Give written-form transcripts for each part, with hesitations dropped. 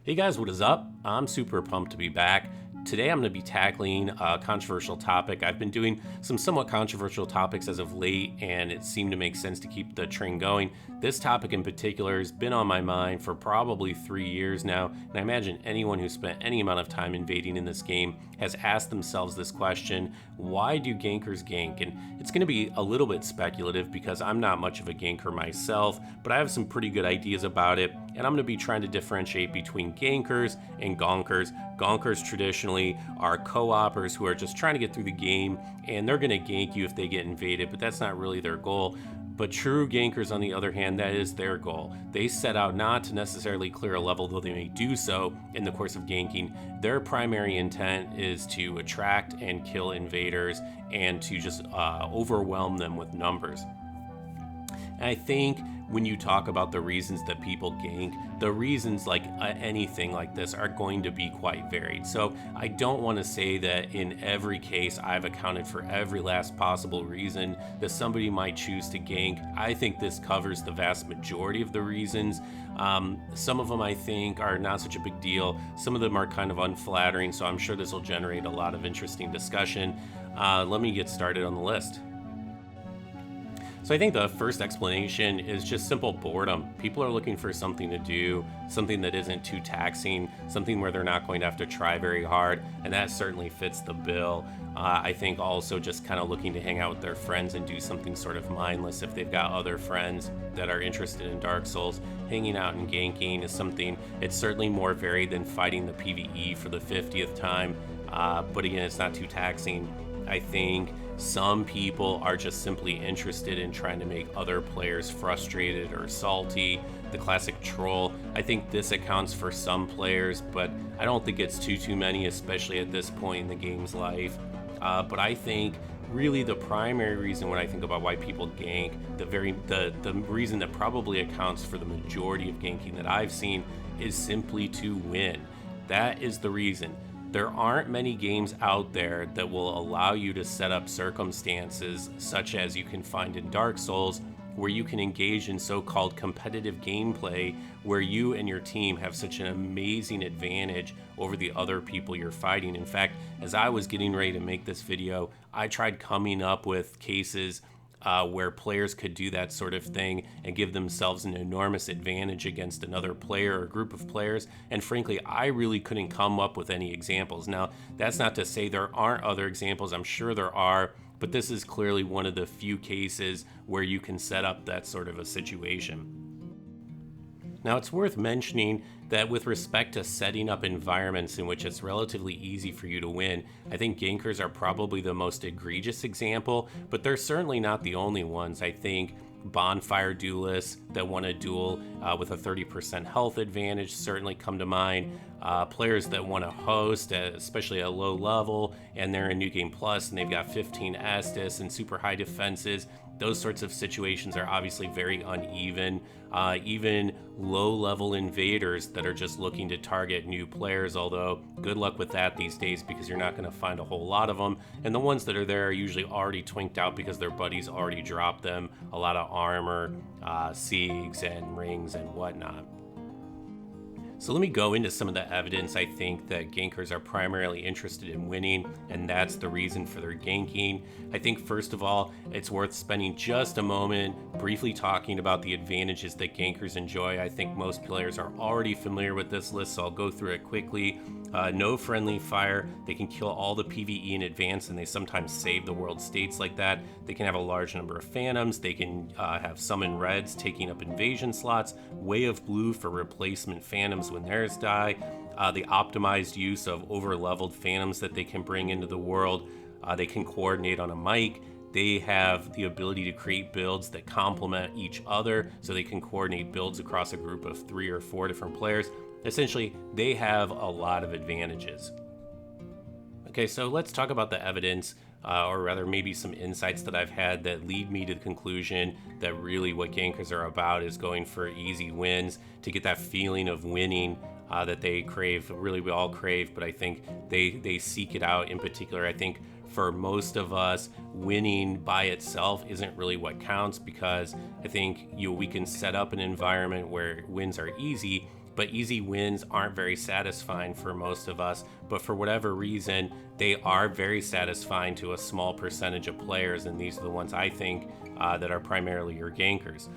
Hey guys, what is up? I'm super pumped to be back. Today I'm going to be tackling a controversial topic. I've been doing some somewhat controversial topics as of late, and it seemed to make sense to keep the train going. This topic in particular has been on my mind for probably 3 years now, and I imagine anyone who spent any amount of time invading in this game has asked themselves this question: why do gankers gank? And it's going to be a little bit speculative because I'm not much of a ganker myself, but I have some pretty good ideas about it, and I'm going to be trying to differentiate between gankers and gonkers. Gonkers traditionally are co-opers who are just trying to get through the game, and they're going to gank you if they get invaded, but that's not really their goal. But true gankers, on the other hand, that is their goal. They set out not to necessarily clear a level, though they may do so in the course of ganking. Their primary intent is to attract and kill invaders and to just overwhelm them with numbers. And I think when you talk about the reasons that people gank, the reasons like anything like this are going to be quite varied. So I don't want to say that in every case I've accounted for every last possible reason that somebody might choose to gank. I think this covers the vast majority of the reasons. Some of them I think are not such a big deal. Some of them are kind of unflattering, so I'm sure this will generate a lot of interesting discussion. Let me get started on the list. So I think the first explanation is just simple boredom. People are looking for something to do, something that isn't too taxing, something where they're not going to have to try very hard, and that certainly fits the bill. I think also just kind of looking to hang out with their friends and do something sort of mindless if they've got other friends that are interested in Dark Souls. Hanging out and ganking is something, it's certainly more varied than fighting the PvE for the 50th time, but again, it's not too taxing. I think some people are just simply interested in trying to make other players frustrated or salty. The classic troll. I think this accounts for some players, but I don't think it's too many, especially at this point in the game's life. But I think really the primary reason when I think about why people gank, the reason that probably accounts for the majority of ganking that I've seen is simply to win. That is the reason. There aren't many games out there that will allow you to set up circumstances such as you can find in Dark Souls, where you can engage in so-called competitive gameplay where you and your team have such an amazing advantage over the other people you're fighting. In fact, as I was getting ready to make this video, I tried coming up with cases where players could do that sort of thing and give themselves an enormous advantage against another player or group of players. And frankly, I really couldn't come up with any examples. Now, that's not to say there aren't other examples. I'm sure there are, but this is clearly one of the few cases where you can set up that sort of a situation. Now, it's worth mentioning that with respect to setting up environments in which it's relatively easy for you to win, I think gankers are probably the most egregious example, but they're certainly not the only ones. I think bonfire duelists that want to duel with a 30% health advantage certainly come to mind. Players that want to host, especially at a low level, and they're in New Game Plus and they've got 15 Estus and super high defenses. Those sorts of situations are obviously very uneven. Even low-level invaders that are just looking to target new players, although good luck with that these days because you're not going to find a whole lot of them. And the ones that are there are usually already twinked out because their buddies already dropped them a lot of armor, siegs, and rings and whatnot. So let me go into some of the evidence I think that gankers are primarily interested in winning, and that's the reason for their ganking. I think first of all, it's worth spending just a moment briefly talking about the advantages that gankers enjoy. I think most players are already familiar with this list, so I'll go through it quickly. No friendly fire. They can kill all the PvE in advance, and they sometimes save the world states like that. They can have a large number of phantoms. They can have summon reds taking up invasion slots. Way of blue for replacement phantoms when theirs die. The optimized use of over-leveled phantoms that they can bring into the world. They can coordinate on a mic. They have the ability to create builds that complement each other, so they can coordinate builds across a group of 3 or 4 different players. Essentially, they have a lot of advantages. Okay, so let's talk about the evidence, or rather maybe some insights that I've had that lead me to the conclusion that really what gankers are about is going for easy wins, to get that feeling of winning that they crave. Really, we all crave, but I think they seek it out in particular. I think for most of us, winning by itself isn't really what counts, because I think we can set up an environment where wins are easy, but easy wins aren't very satisfying for most of us. But for whatever reason, they are very satisfying to a small percentage of players, and these are the ones I think that are primarily your gankers.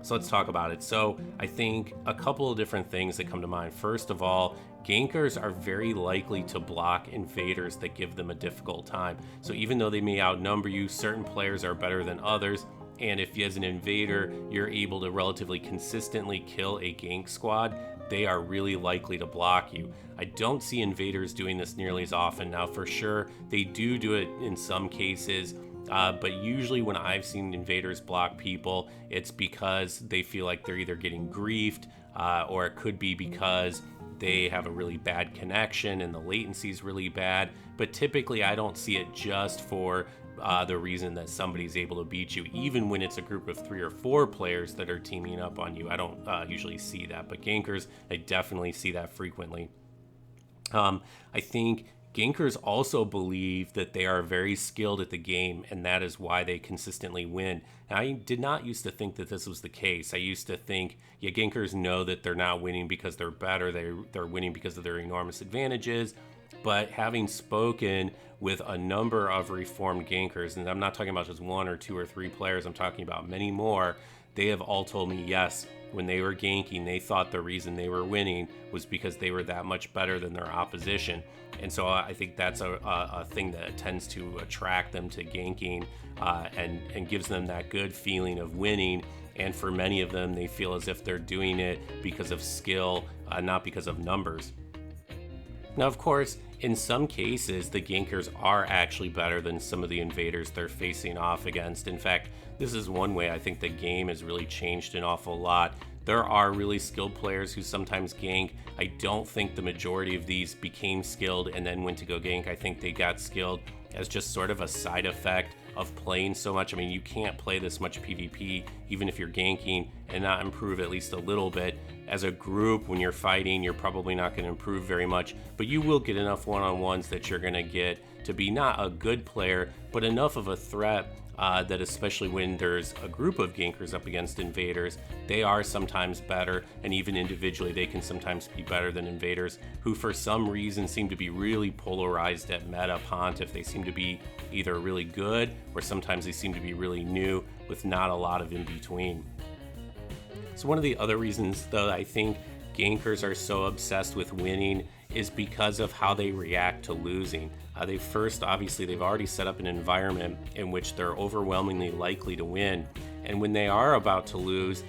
So let's talk about it. So I think a couple of different things that come to mind. First of all, gankers are very likely to block invaders that give them a difficult time. So even though they may outnumber you, certain players are better than others. And if as an invader, you're able to relatively consistently kill a gank squad, they are really likely to block you. I don't see invaders doing this nearly as often. Now, for sure, they do it in some cases. But usually when I've seen invaders block people, it's because they feel like they're either getting griefed, or it could be because they have a really bad connection and the latency is really bad. But typically I don't see it just for the reason that somebody's able to beat you, even when it's a group of 3 or 4 players that are teaming up on you. I don't usually see that, but gankers, I definitely see that frequently. I think gankers also believe that they are very skilled at the game, and that is why they consistently win. Now, I did not used to think that this was the case. I used to think, yeah, gankers know that they're not winning because they're better. They're winning because of their enormous advantages. But having spoken with a number of reformed gankers, and I'm not talking about just 1 or 2 or 3 players, I'm talking about many more, they have all told me, yes, when they were ganking, they thought the reason they were winning was because they were that much better than their opposition. And so I think that's a thing that tends to attract them to ganking, and gives them that good feeling of winning. And for many of them, they feel as if they're doing it because of skill, not because of numbers. Now, of course, in some cases, the gankers are actually better than some of the invaders they're facing off against. In fact, this is one way I think the game has really changed an awful lot. There are really skilled players who sometimes gank. I don't think the majority of these became skilled and then went to go gank. I think they got skilled as just sort of a side effect of playing so much. I mean, you can't play this much PvP, even if you're ganking, and not improve at least a little bit. As a group, when you're fighting, you're probably not going to improve very much, but you will get enough one-on-ones that you're going to get to be not a good player, but enough of a threat that especially when there's a group of gankers up against invaders, they are sometimes better, and even individually they can sometimes be better than invaders, who for some reason seem to be really polarized at meta pontiff. They seem to be either really good, or sometimes they seem to be really new, with not a lot of in between. So one of the other reasons, though, I think gankers are so obsessed with winning is because of how they react to losing. They've already set up an environment in which they're overwhelmingly likely to win. And when they are about to lose,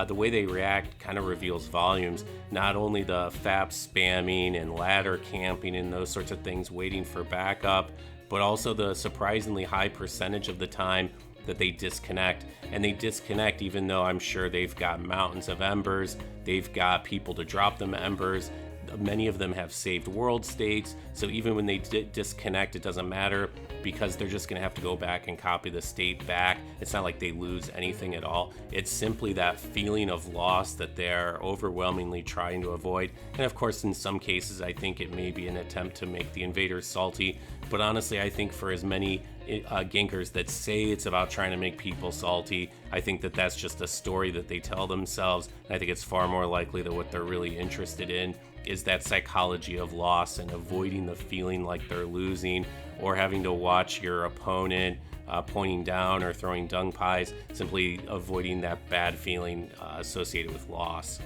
the way they react kind of reveals volumes. Not only the FAP spamming and ladder camping and those sorts of things, waiting for backup, but also the surprisingly high percentage of the time that they disconnect. And they disconnect even though I'm sure they've got mountains of embers, they've got people to drop them embers. Many of them have saved world states, so even when they disconnect, it doesn't matter, because they're just going to have to go back and copy the state back. It's not like they lose anything at all. It's simply that feeling of loss that they're overwhelmingly trying to avoid. And of course, in some cases, I think it may be an attempt to make the invaders salty, but honestly, I think for as many gankers that say it's about trying to make people salty, I think that that's just a story that they tell themselves. And I think it's far more likely that what they're really interested in is that psychology of loss and avoiding the feeling like they're losing, or having to watch your opponent pointing down or throwing dung pies, simply avoiding that bad feeling associated with loss.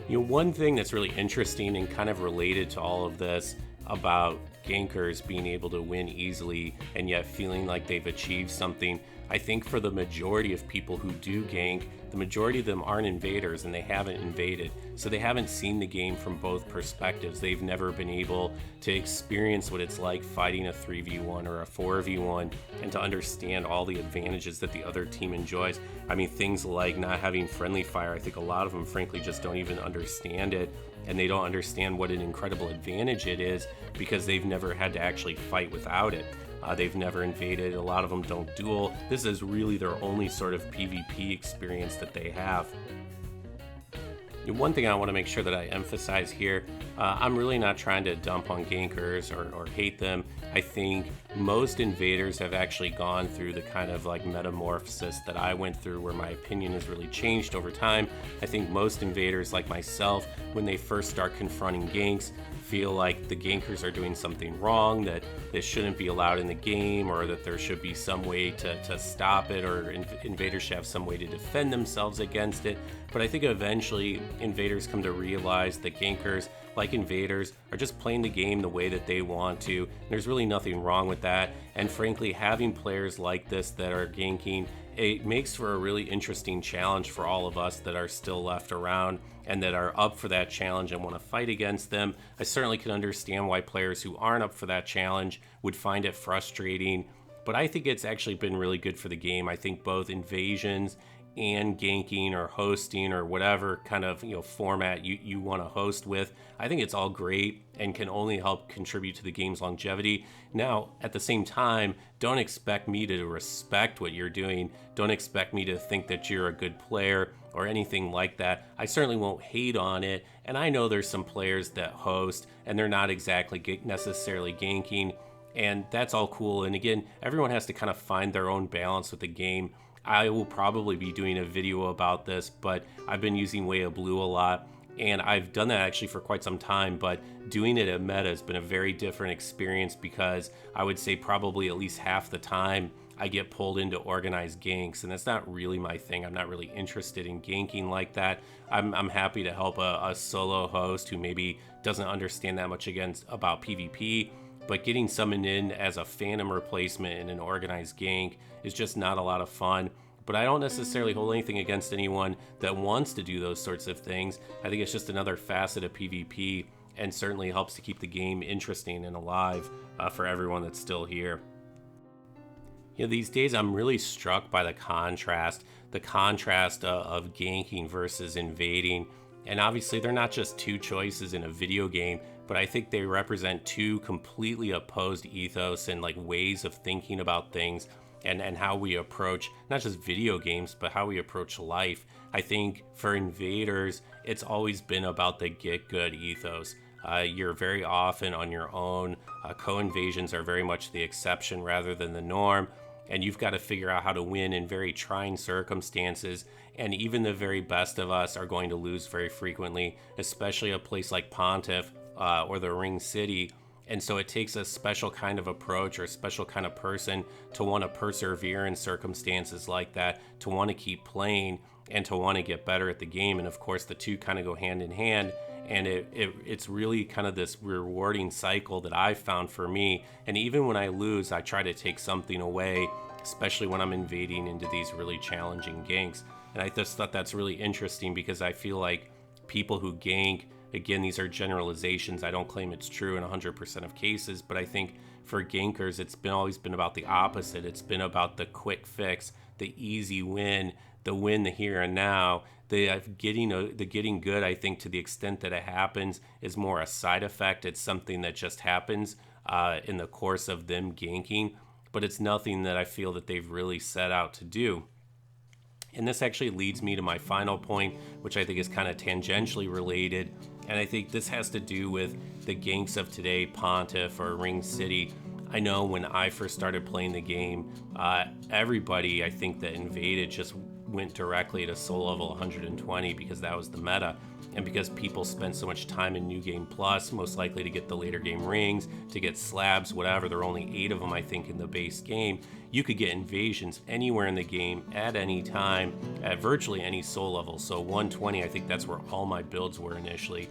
One thing that's really interesting and kind of related to all of this about gankers being able to win easily and yet feeling like they've achieved something, I think for the majority of people who do gank, the majority of them aren't invaders and they haven't invaded. So they haven't seen the game from both perspectives. They've never been able to experience what it's like fighting a 3v1 or a 4v1 and to understand all the advantages that the other team enjoys. I mean, things like not having friendly fire, I think a lot of them frankly just don't even understand it. And they don't understand what an incredible advantage it is because they've never had to actually fight without it. They've never invaded. A lot of them don't duel. This is really their only sort of PvP experience that they have. One thing I want to make sure that I emphasize here, I'm really not trying to dump on gankers or hate them. I think most invaders have actually gone through the kind of like metamorphosis that I went through, where my opinion has really changed over time. I think most invaders, like myself, when they first start confronting ganks, feel like the gankers are doing something wrong, that this shouldn't be allowed in the game, or that there should be some way to stop it, or invaders should have some way to defend themselves against it. But I think eventually invaders come to realize that gankers, like invaders, are just playing the game the way that they want to. There's really nothing wrong with that. And frankly, having players like this that are ganking, it makes for a really interesting challenge for all of us that are still left around and that are up for that challenge and want to fight against them. I certainly can understand why players who aren't up for that challenge would find it frustrating, but I think it's actually been really good for the game. I think both invasions and ganking or hosting or whatever kind of format you want to host with, I think it's all great and can only help contribute to the game's longevity. Now, at the same time, don't expect me to respect what you're doing. Don't expect me to think that you're a good player or anything like that. I certainly won't hate on it, and I know there's some players that host and they're not exactly necessarily ganking, and that's all cool. And again, everyone has to kind of find their own balance with the game. I will probably be doing a video about this, but I've been using Way of Blue a lot, and I've done that actually for quite some time, but doing it at meta has been a very different experience, because I would say probably at least half the time I get pulled into organized ganks, and that's not really my thing. I'm not really interested in ganking like that. I'm happy to help a solo host who maybe doesn't understand that much about PvP, but getting summoned in as a phantom replacement in an organized gank is just not a lot of fun. But I don't necessarily hold anything against anyone that wants to do those sorts of things. I think it's just another facet of PvP, and certainly helps to keep the game interesting and alive for everyone that's still here. These days I'm really struck by the contrast of ganking versus invading. And obviously they're not just two choices in a video game, but I think they represent two completely opposed ethos and like ways of thinking about things, and how we approach not just video games, but how we approach life. I think for invaders, it's always been about the get good ethos. You're very often on your own. Co-invasions are very much the exception rather than the norm, and you've got to figure out how to win in very trying circumstances. And even the very best of us are going to lose very frequently, especially a place like Pontiff or the Ring City. And so it takes a special kind of approach or a special kind of person to want to persevere in circumstances like that, to want to keep playing and to want to get better at the game. And of course, the two kind of go hand in hand. And it's really kind of this rewarding cycle that I've found for me. And even when I lose, I try to take something away, especially when I'm invading into these really challenging ganks. And I just thought that's really interesting, because I feel like people who gank, again, these are generalizations. I don't claim it's true in 100% of cases, but I think for gankers, it's always been about the opposite. It's been about the quick fix, the easy win, the here and now. The getting good, I think, to the extent that it happens, is more a side effect. It's something that just happens in the course of them ganking, but it's nothing that I feel that they've really set out to do. And this actually leads me to my final point, which I think is kind of tangentially related. And I think this has to do with the ganks of today, Pontiff or Ring City. I know when I first started playing the game, everybody, I think, that invaded just went directly to soul level 120, because that was the meta. And because people spent so much time in New Game Plus, most likely to get the later game rings, to get slabs, whatever, there are only 8 of them, I think, in the base game. You could get invasions anywhere in the game at any time at virtually any soul level. So 120, I think that's where all my builds were initially.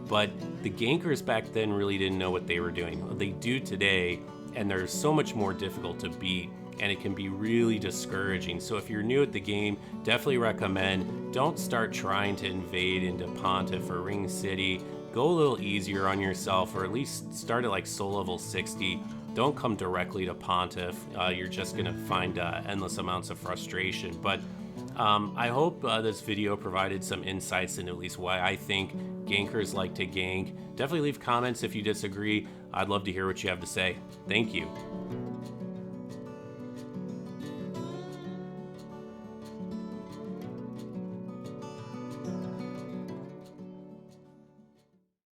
But the gankers back then really didn't know what they were doing. They do today, and they're so much more difficult to beat, and it can be really discouraging. So if you're new at the game, definitely recommend don't start trying to invade into Pontiff or Ring City. Go a little easier on yourself, or at least start at like soul level 60. Don't come directly to Pontiff. You're just gonna find endless amounts of frustration. But I hope this video provided some insights into at least why I think gankers like to gank. Definitely leave comments if you disagree. I'd love to hear what you have to say. Thank you.